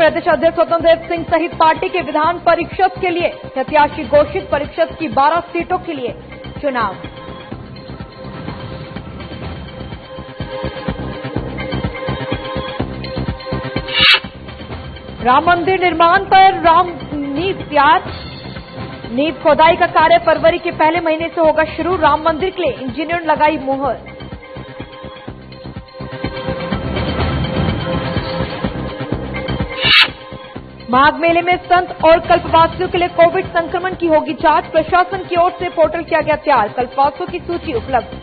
प्रदेश अध्यक्ष स्वतंत्र देव सिंह सहित पार्टी के विधान परिषद के लिए प्रत्याशी घोषित। परिषद की 12 सीटों के लिए चुनाव। राम मंदिर निर्माण पर नींव तैयार। नींव खोदाई का कार्य फरवरी के पहले महीने से होगा शुरू। राम मंदिर के लिए इंजीनियर ने लगाई मुहर। माघ मेले में संत और कल्पवासियों के लिए कोविड संक्रमण की होगी जांच। प्रशासन की ओर से पोर्टल किया गया तैयार। कल्पवासियों की सूची उपलब्ध।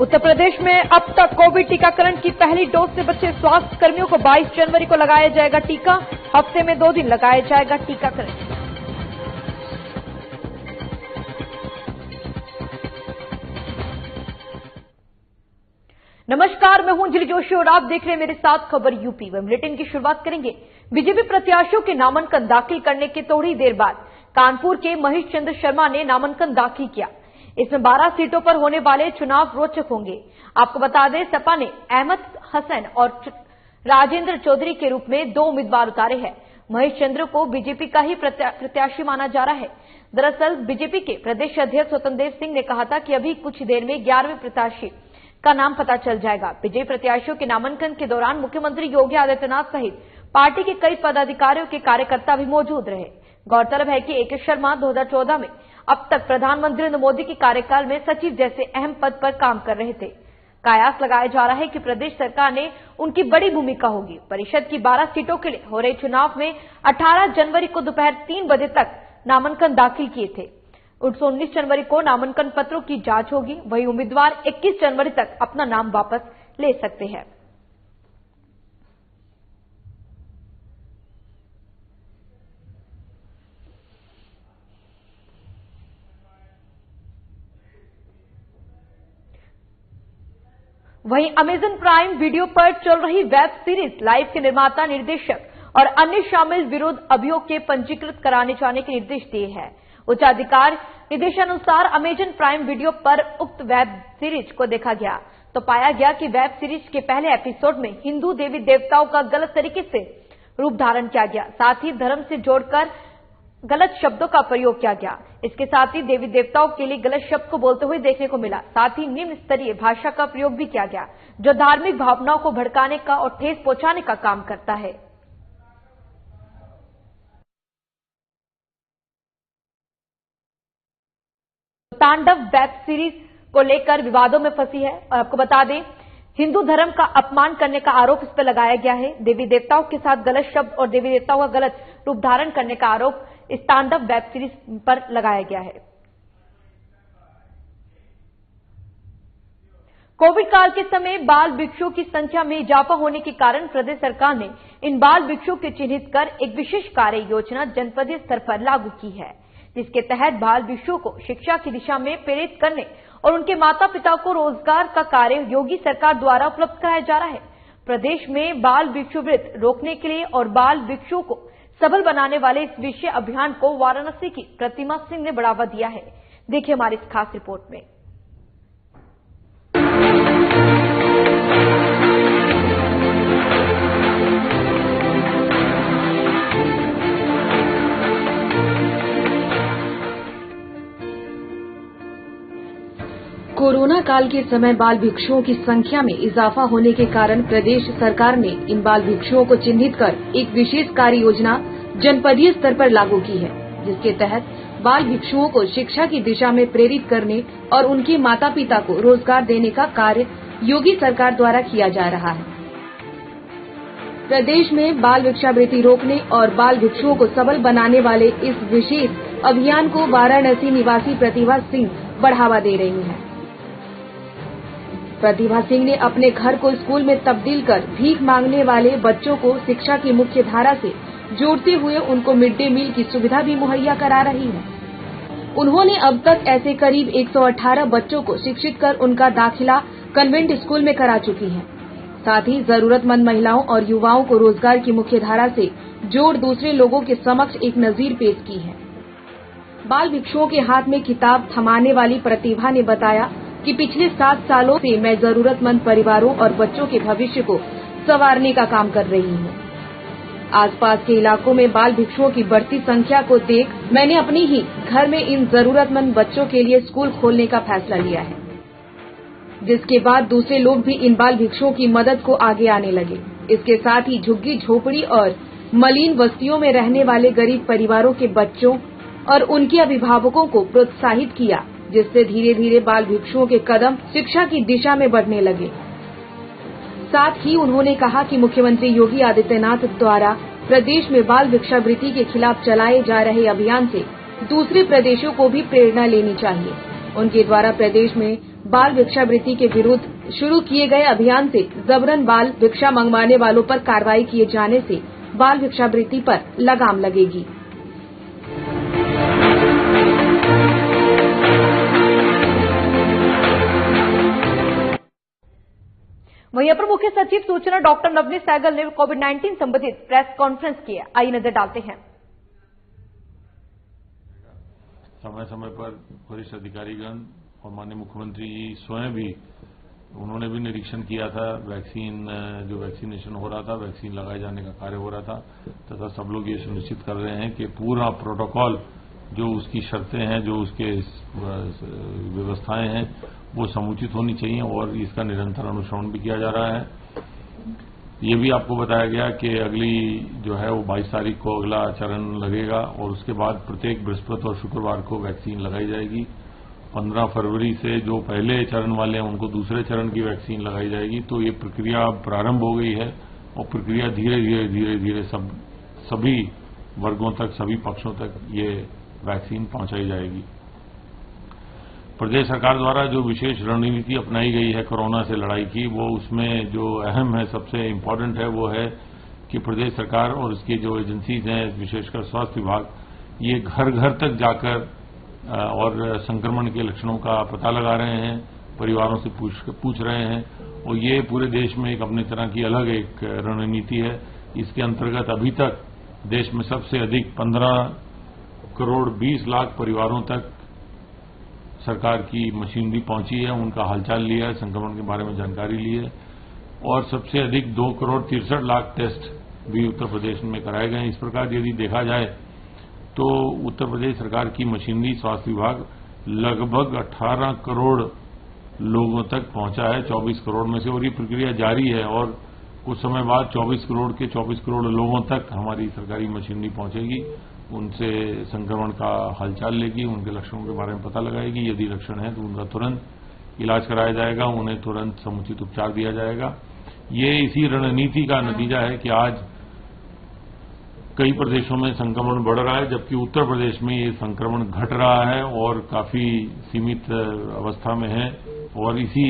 उत्तर प्रदेश में अब तक कोविड टीकाकरण की पहली डोज से बचे स्वास्थ्य कर्मियों को 22 जनवरी को लगाया जाएगा टीका। हफ्ते में 2 दिन लगाया जाएगा टीकाकरण। नमस्कार, मैं हूं अंजलि जोशी और आप देख रहे हैं मेरे साथ खबर यूपी। बुलेटिन की शुरुआत करेंगे बीजेपी प्रत्याशियों के नामांकन दाखिल करने के थोड़ी देर बाद कानपुर के महेश चंद्र शर्मा ने नामांकन दाखिल किया। इसमें 12 सीटों पर होने वाले चुनाव रोचक होंगे। आपको बता दें, सपा ने अहमद हसन और राजेंद्र चौधरी के रूप में 2 उम्मीदवार उतारे हैं। महेश चंद्र को बीजेपी का ही प्रत्याशी माना जा रहा है। दरअसल बीजेपी के प्रदेश अध्यक्ष स्वतंत्र देव सिंह ने कहा था कि अभी कुछ देर में 11वें प्रत्याशी का नाम पता चल जाएगा। विजयी प्रत्याशियों के नामांकन के दौरान मुख्यमंत्री योगी आदित्यनाथ सहित पार्टी के कई पदाधिकारियों के कार्यकर्ता भी मौजूद रहे। गौरतलब है कि ए.के. शर्मा 2014 में अब तक प्रधानमंत्री नरेंद्र मोदी के कार्यकाल में सचिव जैसे अहम पद पर काम कर रहे थे। कयास लगाया जा रहा है कि प्रदेश सरकार ने उनकी बड़ी भूमिका होगी। परिषद की 12 सीटों के लिए हो रहे चुनाव में 18 जनवरी को दोपहर 3 बजे तक नामांकन दाखिल किए थे। 19 जनवरी को नामांकन पत्रों की जांच होगी। वहीं उम्मीदवार 21 जनवरी तक अपना नाम वापस ले सकते हैं। वहीं अमेजन प्राइम वीडियो पर चल रही वेब सीरीज लाइव के निर्माता, निर्देशक और अन्य शामिल विरोध अभियोग के पंजीकृत कराने जाने के निर्देश दिए हैं। उच्चाधिकार निर्देशानुसार अमेजन प्राइम वीडियो पर उक्त वेब सीरीज को देखा गया तो पाया गया कि वेब सीरीज के पहले एपिसोड में हिंदू देवी देवताओं का गलत तरीके से रूप धारण किया गया। साथ ही धर्म से जोड़कर गलत शब्दों का प्रयोग किया गया। इसके साथ ही देवी देवताओं के लिए गलत शब्द को बोलते हुए देखने को मिला। साथ ही निम्न स्तरीय भाषा का प्रयोग भी किया गया जो धार्मिक भावनाओं को भड़काने का और ठेस पहुंचाने का काम करता है। तांडव वेब सीरीज को लेकर विवादों में फंसी है और आपको बता दें, हिंदू धर्म का अपमान करने का आरोप इस पर लगाया गया है। देवी देवताओं के साथ गलत शब्द और देवी देवताओं का गलत रूप धारण करने का आरोप इस तांडव वेब सीरीज पर लगाया गया है। कोविड काल के समय बाल भिक्षुओं की संख्या में इजाफा होने के कारण प्रदेश सरकार ने इन बाल भिक्षुओं को चिन्हित कर एक विशेष कार्य योजना जनपदीय स्तर पर लागू की है, जिसके तहत बाल भिक्षुओं को शिक्षा की दिशा में प्रेरित करने और उनके माता पिता को रोजगार का कार्य योगी सरकार द्वारा उपलब्ध कराया जा रहा है। प्रदेश में बाल भिक्षुवृत्ति रोकने के लिए और बाल भिक्षुओं को सबल बनाने वाले इस विशेष अभियान को वाराणसी की प्रतिमा सिंह ने बढ़ावा दिया है। देखिए हमारी इस खास रिपोर्ट में। कोरोना काल के समय बाल भिक्षुओं की संख्या में इजाफा होने के कारण प्रदेश सरकार ने इन बाल भिक्षुओं को चिन्हित कर एक विशेष कार्य योजना जनपदीय स्तर पर लागू की है, जिसके तहत बाल भिक्षुओं को शिक्षा की दिशा में प्रेरित करने और उनके माता पिता को रोजगार देने का कार्य योगी सरकार द्वारा किया जा रहा है। प्रदेश में बाल भिक्षावृत्ति रोकने और बाल भिक्षुओं को सबल बनाने वाले इस विशेष अभियान को वाराणसी निवासी प्रतिभा सिंह बढ़ावा दे रही हैं। प्रतिभा सिंह ने अपने घर को स्कूल में तब्दील कर भीख मांगने वाले बच्चों को शिक्षा की मुख्य धारा से जोड़ते हुए उनको मिड डे मील की सुविधा भी मुहैया करा रही है। उन्होंने अब तक ऐसे करीब 118 बच्चों को शिक्षित कर उनका दाखिला कन्वेंट स्कूल में करा चुकी हैं। साथ ही जरूरतमंद महिलाओं और युवाओं को रोजगार की मुख्य धारा से जोड़ दूसरे लोगों के समक्ष एक नजीर पेश की है। बाल भिक्षुओं के हाथ में किताब थमाने वाली प्रतिभा ने बताया कि पिछले 7 सालों से मैं जरूरतमंद परिवारों और बच्चों के भविष्य को संवारने का काम कर रही हूँ। आसपास के इलाकों में बाल भिक्षुओं की बढ़ती संख्या को देख मैंने अपनी ही घर में इन जरूरतमंद बच्चों के लिए स्कूल खोलने का फैसला लिया है, जिसके बाद दूसरे लोग भी इन बाल भिक्षुओं की मदद को आगे आने लगे। इसके साथ ही झुग्गी झोपड़ी और मलिन बस्तियों में रहने वाले गरीब परिवारों के बच्चों और उनके अभिभावकों को प्रोत्साहित किया, जिससे धीरे धीरे बाल भिक्षुओं के कदम शिक्षा की दिशा में बढ़ने लगे। साथ ही उन्होंने कहा कि मुख्यमंत्री योगी आदित्यनाथ द्वारा प्रदेश में बाल भिक्षावृत्ति के खिलाफ चलाए जा रहे अभियान से दूसरे प्रदेशों को भी प्रेरणा लेनी चाहिए। उनके द्वारा प्रदेश में बाल भिक्षावृत्ति के विरुद्ध शुरू किए गए अभियान से जबरन बाल भिक्षा मंगवाने वालों पर कार्रवाई किए जाने से बाल भिक्षावृत्ति पर लगाम लगेगी। वहीं अपर मुख्य सचिव सूचना डॉक्टर नवनीत सहगल ने कोविड-19 संबंधित प्रेस कॉन्फ्रेंस किया। आइए नजर डालते हैं। समय समय पर वरिष्ठ अधिकारीगण और माननीय मुख्यमंत्री जी स्वयं भी उन्होंने भी निरीक्षण किया था। जो वैक्सीनेशन हो रहा था, वैक्सीन लगाए जाने का कार्य हो रहा था, तथा सब लोग ये सुनिश्चित कर रहे हैं कि पूरा प्रोटोकॉल जो उसकी शर्तें हैं, जो उसके व्यवस्थाएं हैं, वो समुचित होनी चाहिए और इसका निरंतर अनुश्रवण भी किया जा रहा है। ये भी आपको बताया गया कि अगली जो है वो 22 तारीख को अगला चरण लगेगा और उसके बाद प्रत्येक बृहस्पति और शुक्रवार को वैक्सीन लगाई जाएगी। 15 फरवरी से जो पहले चरण वाले हैं उनको दूसरे चरण की वैक्सीन लगाई जाएगी। तो ये प्रक्रिया प्रारंभ हो गई है और प्रक्रिया धीरे धीरे सभी वर्गों तक, सभी पक्षों तक ये वैक्सीन पहुंचाई जाएगी। प्रदेश सरकार द्वारा जो विशेष रणनीति अपनाई गई है कोरोना से लड़ाई की, वो उसमें जो अहम है, सबसे इम्पोर्टेंट है, वो है कि प्रदेश सरकार और इसकी जो एजेंसीज हैं, विशेषकर स्वास्थ्य विभाग, ये घर घर तक जाकर और संक्रमण के लक्षणों का पता लगा रहे हैं, परिवारों से पूछ रहे हैं और ये पूरे देश में एक अपनी तरह की अलग एक रणनीति है। इसके अंतर्गत अभी तक देश में सबसे अधिक 15 करोड़ 20 लाख परिवारों तक सरकार की मशीनरी पहुंची है, उनका हालचाल लिया है, संक्रमण के बारे में जानकारी ली है और सबसे अधिक 2 करोड़ 63 लाख टेस्ट भी उत्तर प्रदेश में कराए गए हैं। इस प्रकार यदि देखा जाए तो उत्तर प्रदेश सरकार की मशीनरी, स्वास्थ्य विभाग लगभग 18 करोड़ लोगों तक पहुंचा है 24 करोड़ में से, और ये प्रक्रिया जारी है और कुछ समय बाद 24 करोड़ लोगों तक हमारी सरकारी मशीनरी पहुंचेगी, उनसे संक्रमण का हालचाल लेगी, उनके लक्षणों के बारे में पता लगाएगी। यदि लक्षण है तो उनका तुरंत इलाज कराया जाएगा, उन्हें तुरंत समुचित उपचार दिया जाएगा। ये इसी रणनीति का नतीजा है कि आज कई प्रदेशों में संक्रमण बढ़ रहा है, जबकि उत्तर प्रदेश में ये संक्रमण घट रहा है और काफी सीमित अवस्था में है और इसी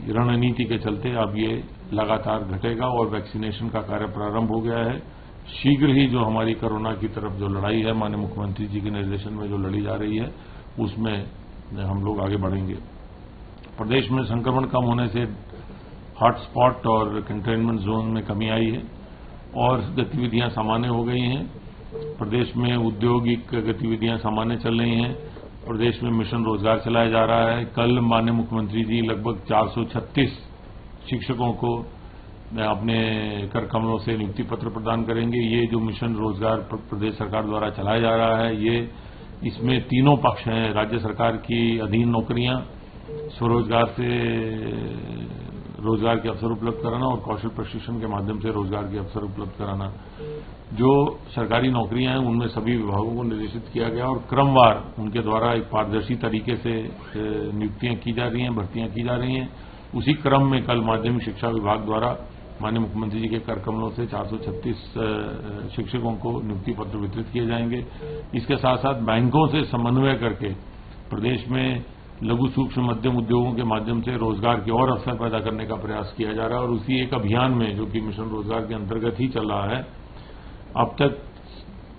रणनीति के चलते अब ये लगातार घटेगा और वैक्सीनेशन का कार्य प्रारंभ हो गया है। शीघ्र ही जो हमारी कोरोना की तरफ जो लड़ाई है, माननीय मुख्यमंत्री जी के निर्देशन में जो लड़ी जा रही है, उसमें हम लोग आगे बढ़ेंगे। प्रदेश में संक्रमण कम होने से हॉटस्पॉट और कंटेनमेंट जोन में कमी आई है और गतिविधियां सामान्य हो गई हैं। प्रदेश में औद्योगिक गतिविधियां सामान्य चल रही हैं। प्रदेश में मिशन रोजगार चलाया जा रहा है। कल माननीय मुख्यमंत्री जी लगभग 436 शिक्षकों को अपने कर कमलों से नियुक्ति पत्र प्रदान करेंगे। ये जो मिशन रोजगार प्रदेश सरकार द्वारा चलाया जा रहा है, ये इसमें तीनों पक्ष हैं, राज्य सरकार की अधीन नौकरियां, स्वरोजगार से रोजगार के अवसर उपलब्ध कराना और कौशल प्रशिक्षण के माध्यम से रोजगार के अवसर उपलब्ध कराना। जो सरकारी नौकरियां हैं उनमें सभी विभागों को निर्देशित किया गया और क्रमवार उनके द्वारा एक पारदर्शी तरीके से नियुक्तियां की जा रही हैं, भर्तियां की जा रही हैं। उसी क्रम में कल माध्यमिक शिक्षा विभाग द्वारा माननीय मुख्यमंत्री जी के कर कमलों से 436 शिक्षकों को नियुक्ति पत्र वितरित किए जाएंगे। इसके साथ साथ बैंकों से समन्वय करके प्रदेश में लघु सूक्ष्म मध्यम उद्योगों के माध्यम से रोजगार के और अवसर पैदा करने का प्रयास किया जा रहा है और उसी एक अभियान में, जो कि मिशन रोजगार के अंतर्गत ही चल रहा है, अब तक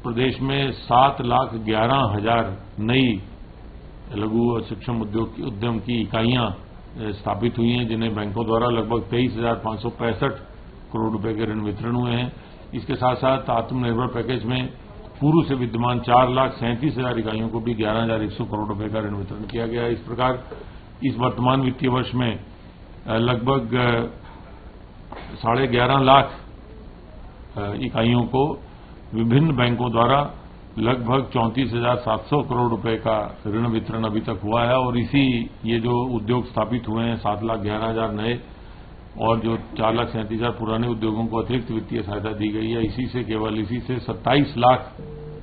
प्रदेश में 7,11,000 नई लघु और सूक्ष्म उद्यम की इकाइयां स्थापित हुई हैं, जिन्हें बैंकों द्वारा लगभग 23,565 करोड़ रुपए के ऋण वितरण हुए हैं। इसके साथ साथ आत्मनिर्भर पैकेज में पूर्व से विद्यमान 4,37,000 इकाइयों को भी 11,100 करोड़ रुपए का ऋण वितरण किया गया है। इस प्रकार इस वर्तमान वित्तीय वर्ष में लगभग 11.5 लाख इकाइयों को विभिन्न बैंकों द्वारा लगभग 34,700 करोड़ रुपए का ऋण वितरण अभी तक हुआ है। और ये जो उद्योग स्थापित हुए हैं 7,11,000 नए और जो 4,37,000 पुराने उद्योगों को अतिरिक्त वित्तीय सहायता दी गई है, इसी से 27 लाख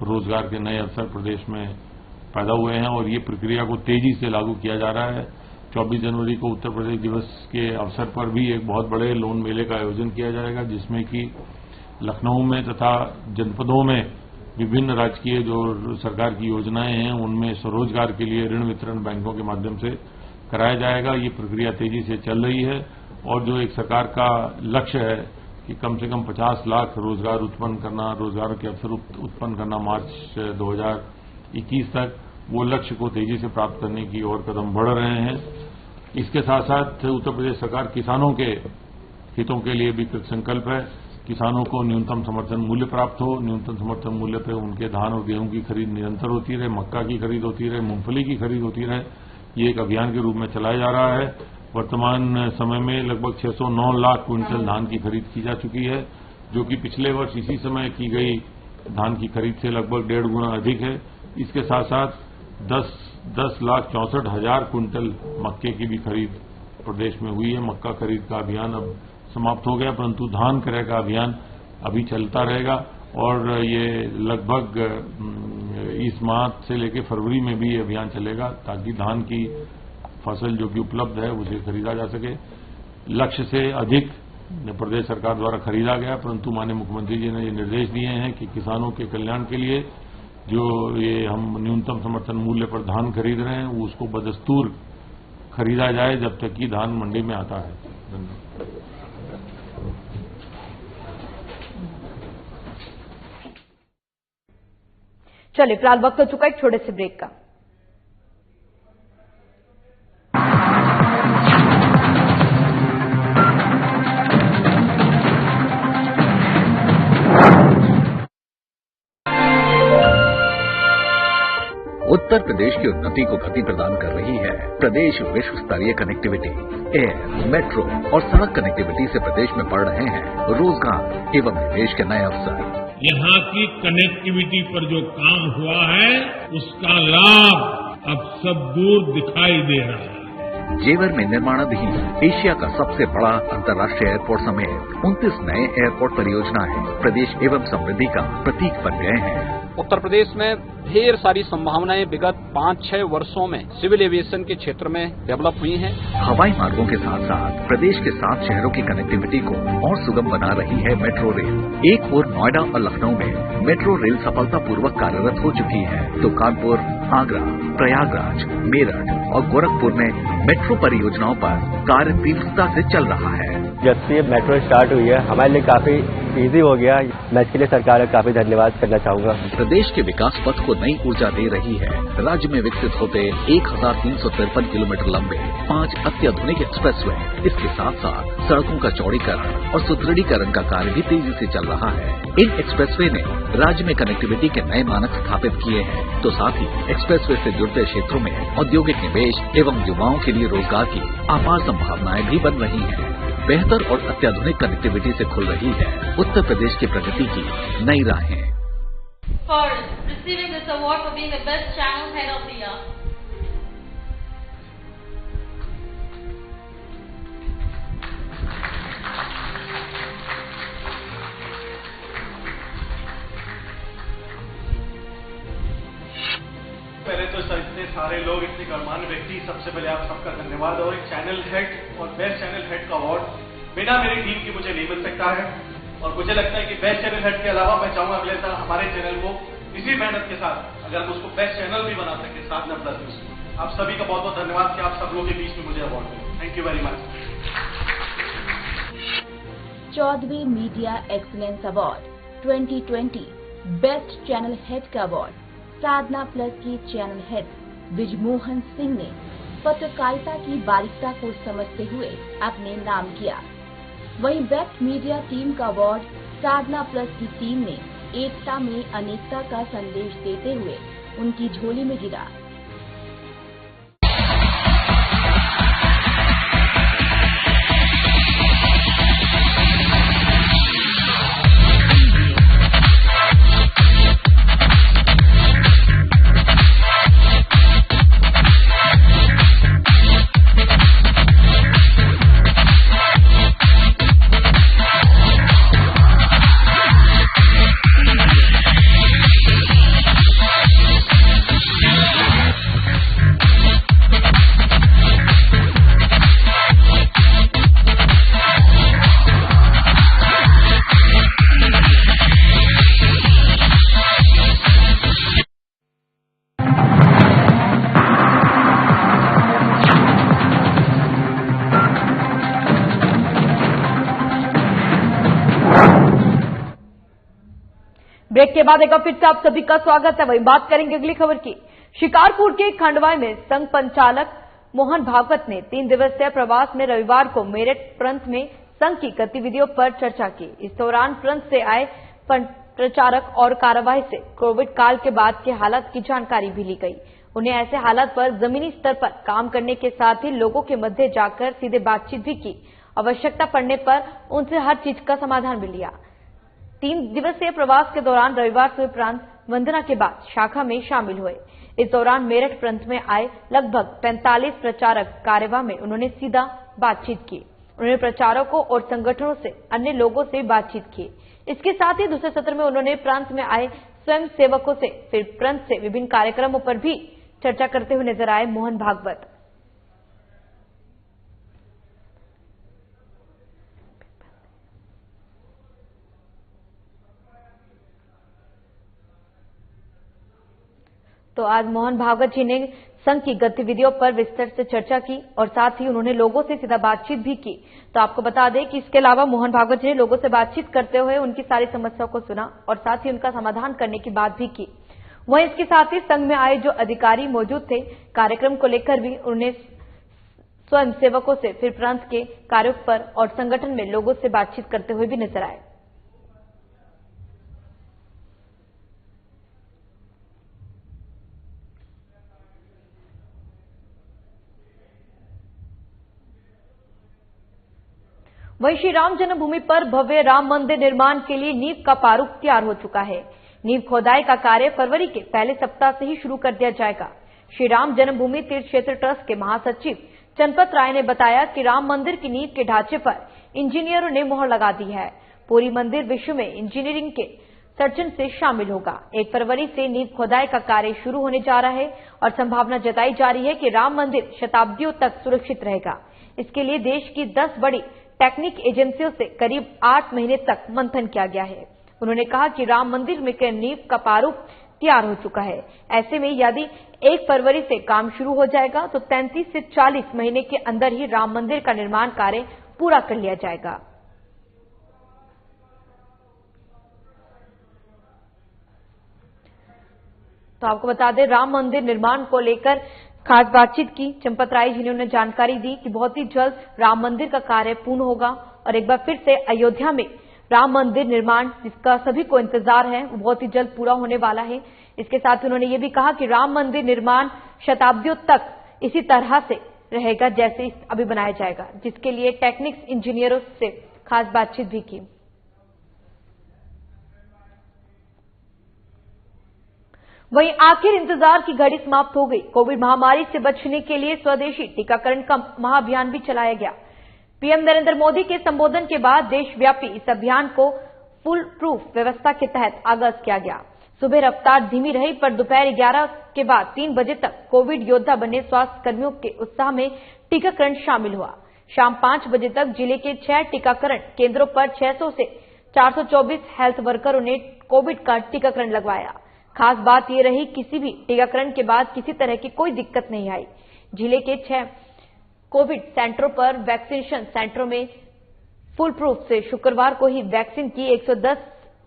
रोजगार के नए अवसर प्रदेश में पैदा हुए हैं। और ये प्रक्रिया को तेजी से लागू किया जा रहा है। 24 जनवरी को उत्तर प्रदेश दिवस के अवसर पर भी एक बहुत बड़े लोन मेले का आयोजन किया जाएगा, जिसमें कि लखनऊ में तथा जनपदों में विभिन्न राजकीय जो सरकार की योजनाएं हैं उनमें स्वरोजगार के लिए ऋण वितरण बैंकों के माध्यम से कराया जाएगा। ये प्रक्रिया तेजी से चल रही है और जो एक सरकार का लक्ष्य है कि कम से कम 50 लाख रोजगार उत्पन्न करना, रोजगार के अवसर उत्पन्न करना मार्च 2021 तक, वो लक्ष्य को तेजी से प्राप्त करने की ओर कदम बढ़ रहे हैं। इसके साथ साथ उत्तर प्रदेश सरकार किसानों के हितों के लिए भी कृतसंकल्प है। किसानों को न्यूनतम समर्थन मूल्य प्राप्त हो, न्यूनतम समर्थन मूल्य पर उनके धान और गेहूं की खरीद निरंतर होती रहे, मक्का की खरीद होती रहे, मूंगफली की खरीद होती रहे। ये एक अभियान के रूप में चलाया जा रहा है। वर्तमान समय में लगभग 609 लाख क्विंटल धान की खरीद की जा चुकी है, जो कि पिछले वर्ष इसी समय की गई धान की खरीद से लगभग 1.5 गुना अधिक है। इसके साथ साथ 10,64,000 क्विंटल मक्के की भी खरीद प्रदेश में हुई है। मक्का खरीद का अभियान अब समाप्त हो गया, परंतु धान क्रय का अभियान अभी चलता रहेगा और ये लगभग इस माह से लेकर फरवरी में भी ये अभियान चलेगा, ताकि धान की फसल जो कि उपलब्ध है उसे खरीदा जा सके। लक्ष्य से अधिक प्रदेश सरकार द्वारा खरीदा गया, परंतु माननीय मुख्यमंत्री जी ने ये निर्देश दिए हैं कि किसानों के कल्याण के लिए जो ये हम न्यूनतम समर्थन मूल्य पर धान खरीद रहे हैं उसको बदस्तूर खरीदा जाए जब तक कि धान मंडी में आता है। धन्यवाद। चलिए, फिलहाल वक्त हो चुका है एक छोटे से ब्रेक का। उत्तर प्रदेश की उन्नति को गति प्रदान कर रही है प्रदेश विश्व स्तरीय कनेक्टिविटी। एयर, मेट्रो और सड़क कनेक्टिविटी से प्रदेश में बढ़ रहे हैं रोजगार एवं निवेश के नए अवसर। यहाँ की कनेक्टिविटी पर जो काम हुआ है उसका लाभ अब सब दूर दिखाई दे रहा है। जेवर में निर्माणाधीन एशिया का सबसे बड़ा अंतर्राष्ट्रीय एयरपोर्ट समेत 29 नए एयरपोर्ट परियोजनाएं प्रदेश एवं समृद्धि का प्रतीक बन गए हैं। उत्तर प्रदेश में ढेर सारी संभावनाएं विगत 5-6 वर्षों में सिविल एविएशन के क्षेत्र में डेवलप हुई हैं। हवाई मार्गों के साथ साथ प्रदेश के 7 शहरों की कनेक्टिविटी को और सुगम बना रही है मेट्रो रेल। एक ओर नोएडा और लखनऊ में मेट्रो रेल सफलतापूर्वक कार्यरत हो चुकी है, तो कानपुर, आगरा, प्रयागराज, मेरठ और गोरखपुर में मेट्रो परियोजनाओं पर कार्य तीव्रता से चल रहा है। जब से मेट्रो स्टार्ट हुई है हमारे लिए काफी इजी हो गया। मैं इसके लिए सरकार का काफी धन्यवाद करना चाहूंगा। प्रदेश के विकास पथ को नई ऊर्जा दे रही है। राज्य में विकसित होते 1353 किलोमीटर लंबे 5 अत्याधुनिक एक्सप्रेसवे। इसके साथ साथ सड़कों का चौड़ीकरण और सुदृढ़ीकरण का कार्य भी तेजी से चल रहा है। इन एक्सप्रेसवे ने राज्य में कनेक्टिविटी के नए मानक स्थापित किए हैं, तो साथ ही एक्सप्रेसवे से जुड़ते क्षेत्रों में औद्योगिक निवेश एवं युवाओं के लिए रोजगार की अपार संभावनाएं भी बन रही हैं। बेहतर और अत्याधुनिक कनेक्टिविटी से खुल रही है उत्तर प्रदेश की प्रगति की नई राहें। For receiving this award for being the best channel head of the year. पहले तो इतने सारे लोग, इतने गणमान्य व्यक्ति, सबसे पहले आप सबका धन्यवाद। और एक चैनल हेड और बेस्ट चैनल हेड का अवार्ड बिना मेरी टीम की मुझे नहीं मिल सकता है। और मुझे लगता है कि बेस्ट चैनल हेड के अलावा मैं चाहूंगा अगले साल हमारे चैनल को इसी मेहनत के साथ अगर हम उसको बेस्ट चैनल भी बना सके 7+। आप सभी का बहुत बहुत धन्यवाद कि आप सब लोगों के बीच में मुझे अवार्ड मिला। Thank you very much. 14वीं media excellence award 2020 best channel head का अवार्ड साधना प्लस की चैनल हेड बिजमोहन सिंह ने पत्रकारिता की बारीकता को समझते हुए अपने नाम किया। वहीं बेस्ट मीडिया टीम का अवार्ड साधना प्लस की टीम ने एकता में अनेकता का संदेश देते हुए उनकी झोली में गिरा। ब्रेक के बाद एक बार फिर से आप सभी का स्वागत है। वही बात करेंगे अगली खबर की। शिकारपुर के खंडवा में संघ संचालक मोहन भागवत ने 3 दिवसीय प्रवास में रविवार को मेरठ प्रांत में संघ की गतिविधियों पर चर्चा की। इस दौरान प्रांत से आए प्रचारक और कार्यवाही से कोविड काल के बाद के हालात की जानकारी भी ली गई। उन्हें ऐसे हालात पर जमीनी स्तर पर काम करने के साथ ही लोगों के मध्य जाकर सीधे बातचीत भी की। आवश्यकता पड़ने पर उनसे हर चीज का समाधान भी लिया। 3 दिवसीय प्रवास के दौरान रविवार से प्रांत वंदना के बाद शाखा में शामिल हुए। इस दौरान मेरठ प्रांत में आए लगभग 45 प्रचारक कार्यवाही में उन्होंने सीधा बातचीत की। उन्होंने प्रचारकों और संगठनों से अन्य लोगों से बातचीत की। इसके साथ ही दूसरे सत्र में उन्होंने प्रांत में आए स्वयं सेवकों से फिर प्रांत से विभिन्न कार्यक्रमों पर भी चर्चा करते हुए नजर आए मोहन भागवत। तो आज मोहन भागवत जी ने संघ की गतिविधियों पर विस्तार से चर्चा की और साथ ही उन्होंने लोगों से सीधा बातचीत भी की। तो आपको बता दें कि इसके अलावा मोहन भागवत जी ने लोगों से बातचीत करते हुए उनकी सारी समस्याओं को सुना और साथ ही उनका समाधान करने की बात भी की। वहीं इसके साथ ही संघ में आए जो अधिकारी मौजूद थे, कार्यक्रम को लेकर भी उन्होंने स्वयं सेवकों से फिर प्रांत के कार्यों पर और संगठन में लोगों से बातचीत करते हुए भी नजर आए। वहीं श्री राम जन्मभूमि पर भव्य राम मंदिर निर्माण के लिए नींव का प्रारूप तैयार हो चुका है। नींव खोदाई का कार्य फरवरी के पहले सप्ताह से ही शुरू कर दिया जाएगा। श्री राम जन्मभूमि तीर्थ क्षेत्र ट्रस्ट के महासचिव चंपत राय ने बताया कि राम मंदिर की नींव के ढांचे पर इंजीनियरों ने मोहर लगा दी है। पूरी मंदिर विश्व में इंजीनियरिंग के सर्जन से शामिल होगा। 1 फरवरी से नींव खोदाई का कार्य शुरू होने जा रहा है और संभावना जताई जा रही है कि राम मंदिर शताब्दियों तक सुरक्षित रहेगा। इसके लिए देश की 10 बड़ी टेक्निक एजेंसियों से करीब 8 महीने तक मंथन किया गया है। उन्होंने कहा कि राम मंदिर में नींव का प्रारूप तैयार हो चुका है। ऐसे में यदि 1 फरवरी से काम शुरू हो जाएगा तो 33 से 40 महीने के अंदर ही राम मंदिर का निर्माण कार्य पूरा कर लिया जाएगा। तो आपको बता दें, राम मंदिर निर्माण को लेकर खास बातचीत की चंपत राय जी ने उन्हें जानकारी दी कि बहुत ही जल्द राम मंदिर का कार्य पूर्ण होगा और एक बार फिर से अयोध्या में राम मंदिर निर्माण जिसका सभी को इंतजार है वो बहुत ही जल्द पूरा होने वाला है। इसके साथ ही उन्होंने ये भी कहा कि राम मंदिर निर्माण शताब्दियों तक इसी तरह से रहेगा जैसे अभी बनाया जाएगा, जिसके लिए टेक्निक्स इंजीनियरों से खास बातचीत भी की। वहीं आखिर इंतजार की घड़ी समाप्त हो गई। कोविड महामारी से बचने के लिए स्वदेशी टीकाकरण का महाअभियान भी चलाया गया। पीएम नरेंद्र मोदी के संबोधन के बाद देशव्यापी इस अभियान को फुल प्रूफ व्यवस्था के तहत आगाज किया गया। सुबह रफ्तार धीमी रही पर दोपहर 11 के बाद 3 बजे तक कोविड योद्धा बने स्वास्थ्य कर्मियों के उत्साह में टीकाकरण शामिल हुआ। शाम 5 बजे तक जिले के 6 टीकाकरण केंद्रों पर 600 से 424 हेल्थ वर्करों ने कोविड का टीकाकरण लगवाया। खास बात यह रही, किसी भी टीकाकरण के बाद किसी तरह की कोई दिक्कत नहीं आई। जिले के 6 कोविड सेंटरों पर वैक्सीनेशन सेंटरों में फुल प्रूफ से शुक्रवार को ही वैक्सीन की 110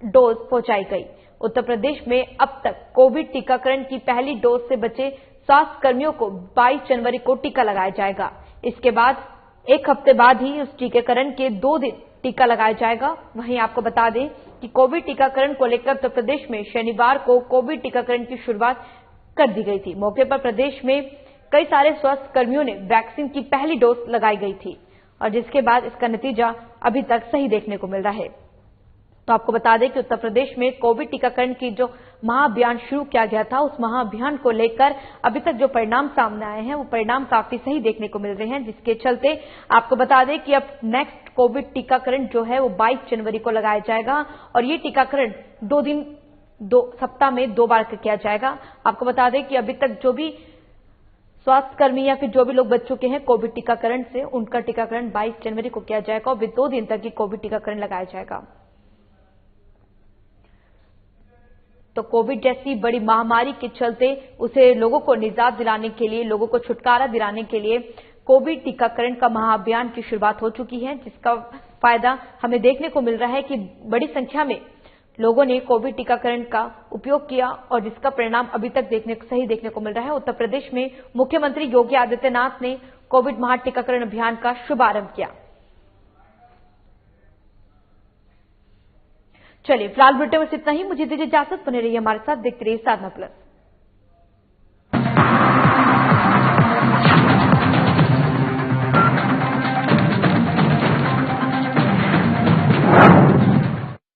डोज पहुंचाई गई। उत्तर प्रदेश में अब तक कोविड टीकाकरण की पहली डोज से बचे स्वास्थ्य कर्मियों को 22 जनवरी को टीका लगाया जाएगा। इसके बाद 1 हफ्ते बाद ही उस टीकाकरण के 2 दिन टीका लगाया जाएगा। वहीं आपको बता दें कि कोविड टीकाकरण को लेकर उत्तर प्रदेश में शनिवार को कोविड टीकाकरण की शुरुआत कर दी गई थी। मौके पर प्रदेश में कई सारे स्वास्थ्य कर्मियों ने वैक्सीन की पहली डोज लगाई गई थी और जिसके बाद इसका नतीजा अभी तक सही देखने को मिल रहा है। तो आपको बता दें कि उत्तर प्रदेश में कोविड टीकाकरण की जो महाअभियान शुरू किया गया था, उस महाअभियान को लेकर अभी तक जो परिणाम सामने आए हैं वो परिणाम काफी सही देखने को मिल रहे हैं, जिसके चलते आपको बता दें कि अब नेक्स्ट कोविड टीकाकरण जो है वो 22 जनवरी को लगाया जाएगा और ये टीकाकरण 2 सप्ताह में 2 बार किया जाएगा। आपको बता दें कि अभी तक जो भी स्वास्थ्यकर्मी या फिर जो भी लोग बच चुके हैं कोविड टीकाकरण से, उनका टीकाकरण 22 जनवरी को किया जाएगा और वे 2 दिन तक ही कोविड टीकाकरण लगाया जाएगा। तो कोविड जैसी बड़ी महामारी के चलते उसे लोगों को निजात दिलाने के लिए, लोगों को छुटकारा दिलाने के लिए कोविड टीकाकरण का महाअभियान की शुरुआत हो चुकी है, जिसका फायदा हमें देखने को मिल रहा है कि बड़ी संख्या में लोगों ने कोविड टीकाकरण का उपयोग किया और जिसका परिणाम अभी तक सही देखने को मिल रहा है। उत्तर प्रदेश में मुख्यमंत्री योगी आदित्यनाथ ने कोविड महा टीकाकरण अभियान का शुभारंभ किया। चलिए फिलहाल बुलेटिन में इतना ही। मुझे दीजिए इजाजत, बने रहिए हमारे साथ, देखते रहिए साधना प्लस।